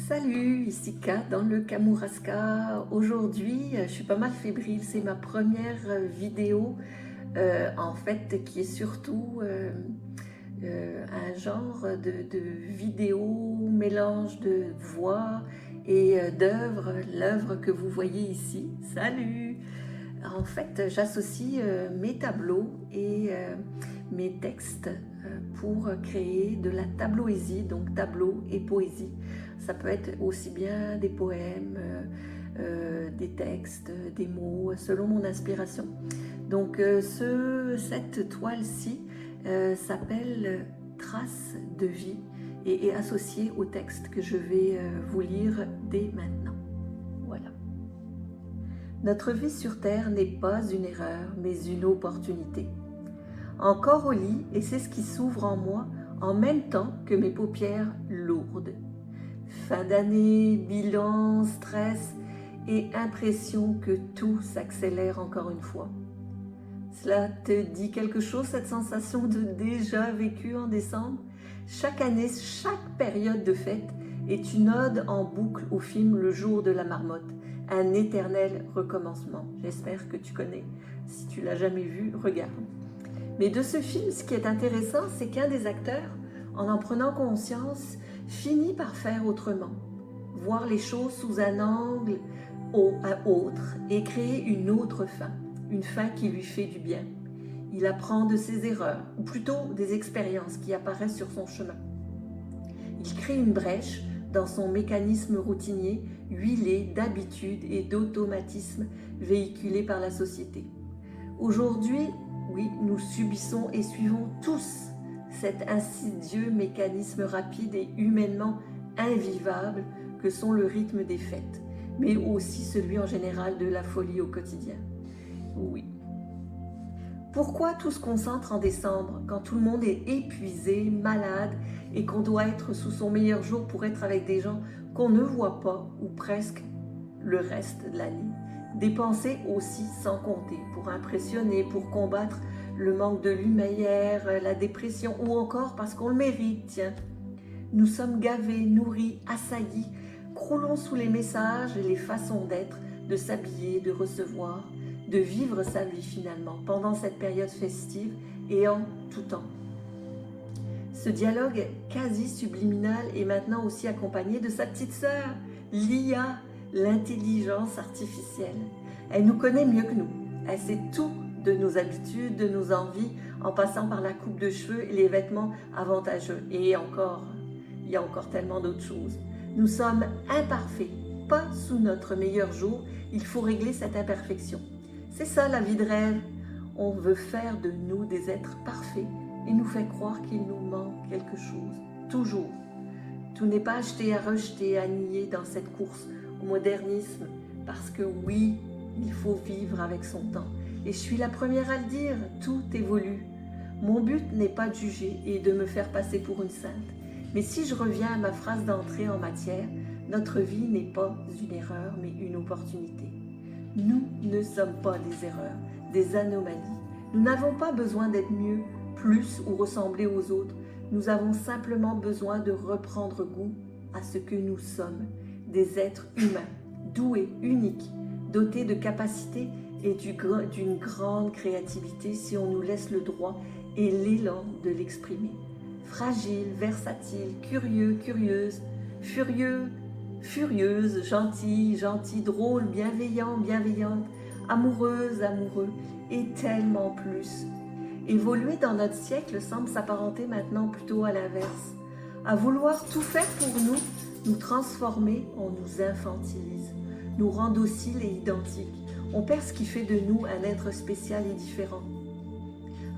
Salut, ici Kat dans le Kamouraska. Aujourd'hui, je suis pas mal fébrile. C'est ma première vidéo, en fait, qui est surtout un genre de vidéo, mélange de voix et d'œuvres. L'œuvre que vous voyez ici. Salut! En fait, j'associe mes tableaux et mes textes pour créer de la tabloésie, donc tableau et poésie. Ça peut être aussi bien des poèmes, des textes, des mots, selon mon inspiration. Donc cette toile-ci s'appelle Traces de vie et est associée au texte que je vais vous lire dès maintenant. Voilà. Notre vie sur Terre n'est pas une erreur, mais une opportunité. Encore au lit, et c'est ce qui s'ouvre en moi en même temps que mes paupières lourdes. Fin d'année, bilan, stress et impression que tout s'accélère encore une fois. Cela te dit quelque chose, cette sensation de déjà vécu en décembre? Chaque année, chaque période de fête est une ode en boucle au film Le Jour de la Marmotte, un éternel recommencement. J'espère que tu connais. Si tu l'as jamais vu, regarde. Mais de ce film, ce qui est intéressant, c'est qu'un des acteurs, en prenant conscience, finit par faire autrement, voir les choses sous un angle autre et créer une autre fin, une fin qui lui fait du bien. Il apprend de ses erreurs, ou plutôt des expériences qui apparaissent sur son chemin. Il crée une brèche dans son mécanisme routinier, huilé d'habitudes et d'automatismes véhiculés par la société. Aujourd'hui, oui, nous subissons et suivons tous cet insidieux mécanisme rapide et humainement invivable que sont le rythme des fêtes, mais aussi celui en général de la folie au quotidien. Oui. Pourquoi tout se concentre en décembre, quand tout le monde est épuisé, malade et qu'on doit être sous son meilleur jour pour être avec des gens qu'on ne voit pas ou presque le reste de l'année? Dépenser aussi sans compter pour impressionner, pour combattre le manque de lumière, la dépression ou encore parce qu'on le mérite, tiens. Nous sommes gavés, nourris, assaillis, croulons sous les messages et les façons d'être, de s'habiller, de recevoir, de vivre sa vie finalement pendant cette période festive et en tout temps. Ce dialogue quasi subliminal est maintenant aussi accompagné de sa petite sœur, l'IA, l'intelligence artificielle. Elle nous connaît mieux que nous. Elle sait tout de nos habitudes, de nos envies, en passant par la coupe de cheveux et les vêtements avantageux. Et encore, il y a encore tellement d'autres choses. Nous sommes imparfaits, pas sous notre meilleur jour. Il faut régler cette imperfection. C'est ça la vie de rêve. On veut faire de nous des êtres parfaits et nous fait croire qu'il nous manque quelque chose. Toujours. Tout n'est pas acheté à rejeter, à nier dans cette course au modernisme, parce que oui, il faut vivre avec son temps. Et je suis la première à le dire, tout évolue. Mon but n'est pas de juger et de me faire passer pour une sainte. Mais si je reviens à ma phrase d'entrée en matière, notre vie n'est pas une erreur, mais une opportunité. Nous ne sommes pas des erreurs, des anomalies. Nous n'avons pas besoin d'être mieux, plus ou ressembler aux autres. Nous avons simplement besoin de reprendre goût à ce que nous sommes, des êtres humains, doués, uniques, dotés de capacités et d'une grande créativité si on nous laisse le droit et l'élan de l'exprimer. Fragile, versatile, curieux, curieuse, furieux, furieuse, gentil, gentil, drôle, bienveillant, bienveillante, amoureuse, amoureux et tellement plus. Évoluer dans notre siècle semble s'apparenter maintenant plutôt à l'inverse. À vouloir tout faire pour nous, nous transformer, on nous infantilise, nous rend dociles et identiques. On perd ce qui fait de nous un être spécial et différent.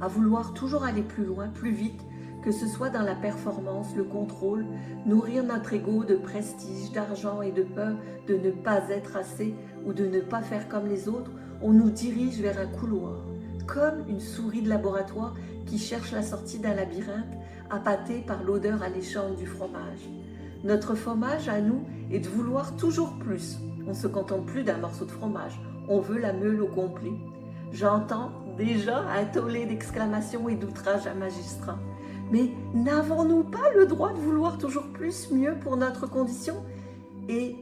À vouloir toujours aller plus loin, plus vite, que ce soit dans la performance, le contrôle, nourrir notre ego de prestige, d'argent et de peur de ne pas être assez ou de ne pas faire comme les autres, on nous dirige vers un couloir, comme une souris de laboratoire qui cherche la sortie d'un labyrinthe, appâtée par l'odeur alléchante du fromage. Notre fromage à nous est de vouloir toujours plus. On ne se contente plus d'un morceau de fromage, on veut la meule au complet. J'entends déjà un tollé d'exclamations et d'outrages à magistrat. Mais n'avons-nous pas le droit de vouloir toujours plus, mieux pour notre condition et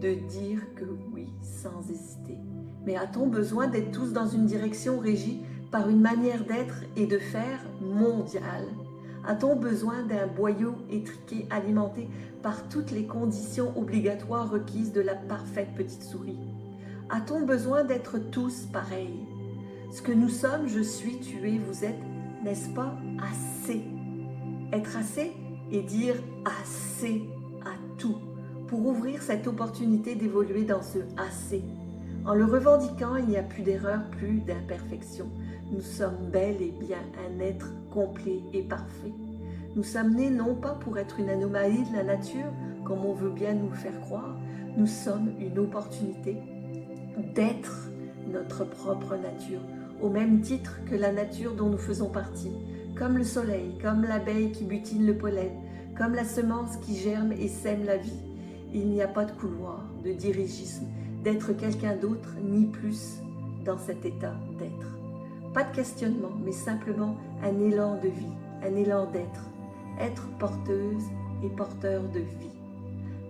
de dire que oui sans hésiter. Mais a-t-on besoin d'être tous dans une direction régie par une manière d'être et de faire mondiale? A-t-on besoin d'un boyau étriqué alimenté par toutes les conditions obligatoires requises de la parfaite petite souris? A-t-on besoin d'être tous pareils? Ce que nous sommes, je suis, tu es, vous êtes, n'est-ce pas assez? Être assez et dire assez à tout pour ouvrir cette opportunité d'évoluer dans ce assez. En le revendiquant, il n'y a plus d'erreur, plus d'imperfection. Nous sommes bel et bien un être complet et parfait. Nous sommes nés non pas pour être une anomalie de la nature, comme on veut bien nous faire croire, nous sommes une opportunité d'être notre propre nature, au même titre que la nature dont nous faisons partie, comme le soleil, comme l'abeille qui butine le pollen, comme la semence qui germe et sème la vie. Il n'y a pas de couloir, de dirigisme, d'être quelqu'un d'autre, ni plus dans cet état d'être. Pas de questionnement, mais simplement un élan de vie, un élan d'être, être porteuse et porteur de vie.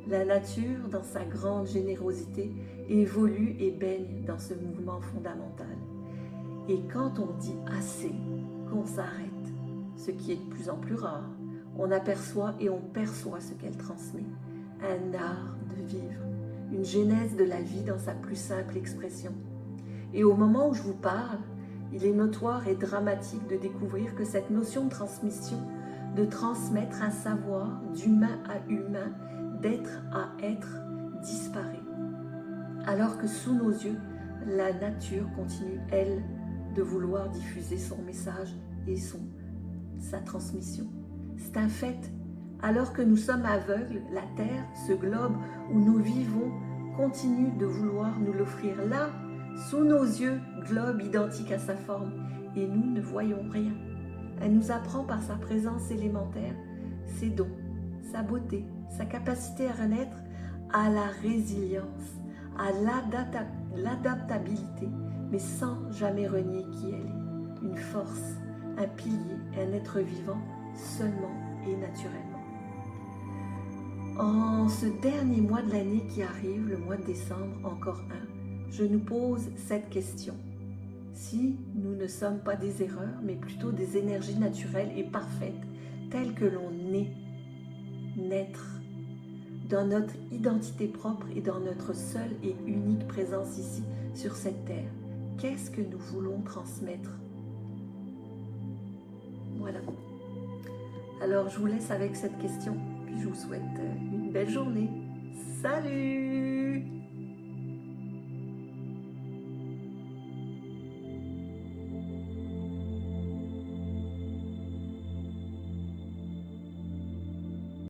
La nature, dans sa grande générosité, évolue et baigne dans ce mouvement fondamental. Et quand on dit assez, qu'on s'arrête, ce qui est de plus en plus rare, on aperçoit et on perçoit ce qu'elle transmet. Un art de vivre, une genèse de la vie dans sa plus simple expression. Et au moment où je vous parle, il est notoire et dramatique de découvrir que cette notion de transmission, de transmettre un savoir d'humain à humain, d'être à être, disparaît. Alors que sous nos yeux, la nature continue, elle, de vouloir diffuser son message et sa transmission. C'est un fait. Alors que nous sommes aveugles, la Terre, ce globe où nous vivons, continue de vouloir nous l'offrir là, sous nos yeux, globe identique à sa forme, et nous ne voyons rien. Elle nous apprend par sa présence élémentaire, ses dons, sa beauté, sa capacité à renaître, à la résilience, à l'adaptabilité, mais sans jamais renier qui elle est. Une force, un pilier, un être vivant, seulement et naturellement. En ce dernier mois de l'année qui arrive, le mois de décembre, encore un, je nous pose cette question. Si nous ne sommes pas des erreurs, mais plutôt des énergies naturelles et parfaites, telles que l'on est, naître, dans notre identité propre et dans notre seule et unique présence ici, sur cette terre, qu'est-ce que nous voulons transmettre? Voilà. Alors, je vous laisse avec cette question, puis je vous souhaite une belle journée. Salut!